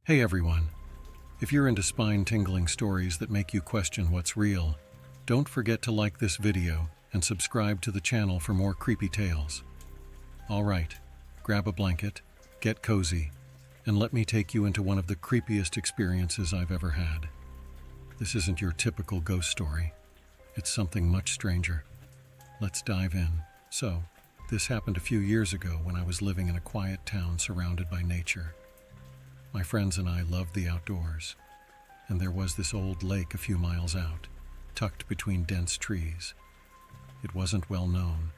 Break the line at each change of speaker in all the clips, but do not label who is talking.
Hey everyone, if you're into spine-tingling stories that make you question what's real, don't forget to like this video and subscribe to the channel for more creepy tales. Alright, grab a blanket, get cozy, and let me take you into one of the creepiest experiences I've ever had. This isn't your typical ghost story. It's something much stranger. Let's dive in. So, this happened a few years ago when I was living in a quiet town surrounded by nature. My friends and I loved the outdoors, and there was this old lake a few miles out, tucked between dense trees. It wasn't well known.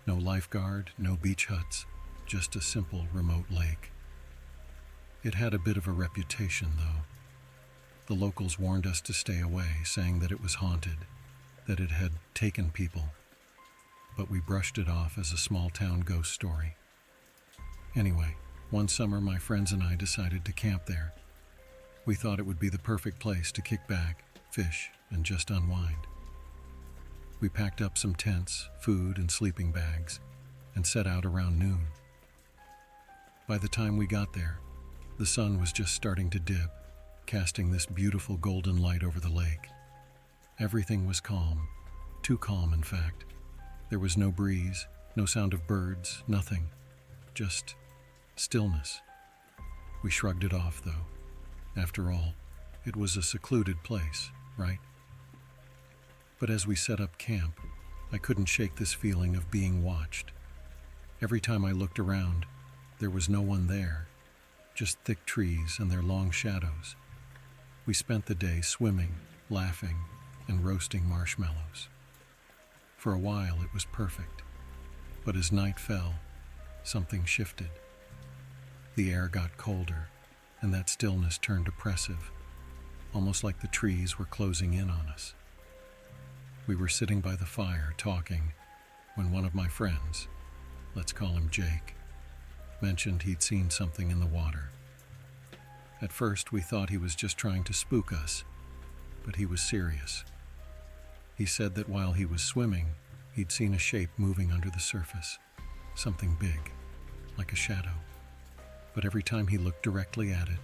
No lifeguard, no beach huts, just a simple remote lake. It had a bit of a reputation, though. The locals warned us to stay away, saying that it was haunted, that it had taken people. But we brushed it off as a small-town ghost story. Anyway, one summer my friends and I decided to camp there. We thought it would be the perfect place to kick back, fish, and just unwind. We packed up some tents, food, and sleeping bags, and set out around noon. By the time we got there, the sun was just starting to dip, casting this beautiful golden light over the lake. Everything was calm, too calm in fact. There was no breeze, no sound of birds, nothing, just stillness. We shrugged it off, though. After all, it was a secluded place, right? But as we set up camp, I couldn't shake this feeling of being watched. Every time I looked around, there was no one there, just thick trees and their long shadows. We spent the day swimming, laughing, and roasting marshmallows. For a while, it was perfect. But as night fell, something shifted. The air got colder, and that stillness turned oppressive, almost like the trees were closing in on us. We were sitting by the fire talking when one of my friends, let's call him Jake, mentioned he'd seen something in the water. At first, we thought he was just trying to spook us, but he was serious. He said that while he was swimming, he'd seen a shape moving under the surface, something big, like a shadow. But every time he looked directly at it,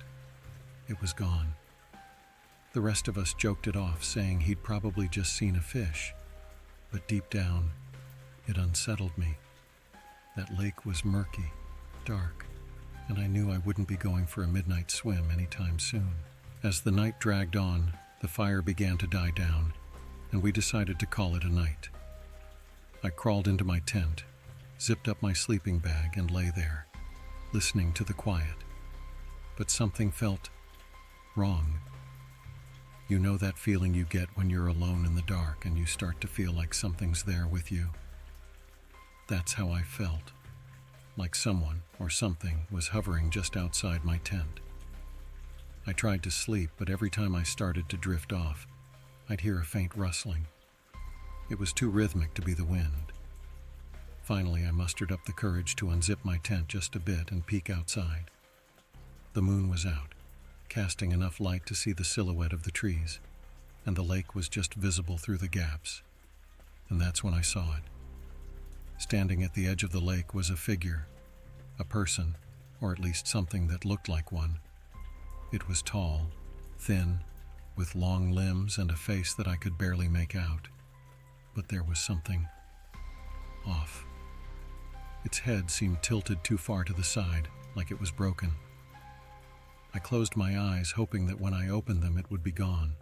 it was gone. The rest of us joked it off, saying he'd probably just seen a fish, but deep down, it unsettled me. That lake was murky, dark, and I knew I wouldn't be going for a midnight swim anytime soon. As the night dragged on, the fire began to die down, and we decided to call it a night. I crawled into my tent, zipped up my sleeping bag, and lay there, listening to the quiet. But something felt wrong. You know that feeling you get when you're alone in the dark and you start to feel like something's there with you? That's how I felt, like someone or something was hovering just outside my tent. I tried to sleep, but every time I started to drift off, I'd hear a faint rustling. It was too rhythmic to be the wind. Finally, I mustered up the courage to unzip my tent just a bit and peek outside. The moon was out, casting enough light to see the silhouette of the trees, and the lake was just visible through the gaps. And that's when I saw it. Standing at the edge of the lake was a figure, a person, or at least something that looked like one. It was tall, thin, with long limbs and a face that I could barely make out. But there was something off. Its head seemed tilted too far to the side, like it was broken. I closed my eyes, hoping that when I opened them it would be gone.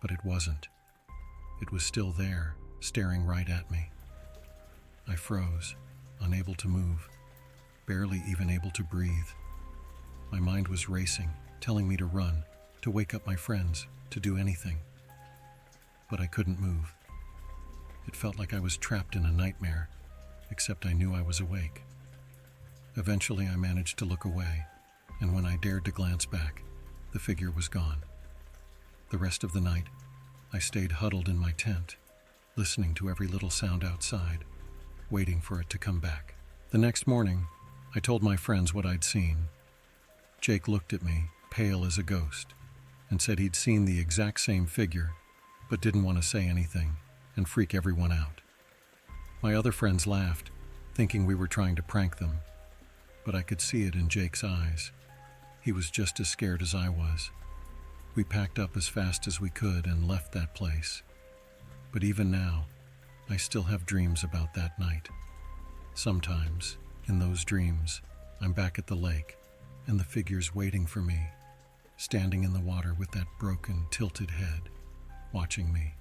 But it wasn't. It was still there, staring right at me. I froze, unable to move, barely even able to breathe. My mind was racing, telling me to run, to wake up my friends, to do anything. But I couldn't move. It felt like I was trapped in a nightmare, except I knew I was awake. Eventually, I managed to look away, and when I dared to glance back, the figure was gone. The rest of the night, I stayed huddled in my tent, listening to every little sound outside, waiting for it to come back. The next morning, I told my friends what I'd seen. Jake looked at me, pale as a ghost, and said he'd seen the exact same figure, but didn't want to say anything and freak everyone out. My other friends laughed, thinking we were trying to prank them, but I could see it in Jake's eyes. He was just as scared as I was. We packed up as fast as we could and left that place. But even now, I still have dreams about that night. Sometimes, in those dreams, I'm back at the lake, and the figure's waiting for me, standing in the water with that broken, tilted head, watching me.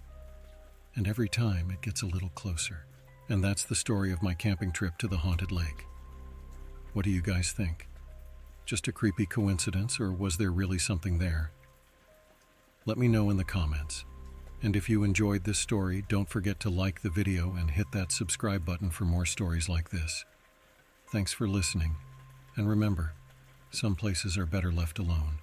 And every time it gets a little closer. And that's the story of my camping trip to the haunted lake. What do you guys think? Just a creepy coincidence, or was there really something there? Let me know in the comments. And if you enjoyed this story, don't forget to like the video and hit that subscribe button for more stories like this. Thanks for listening. And remember, some places are better left alone.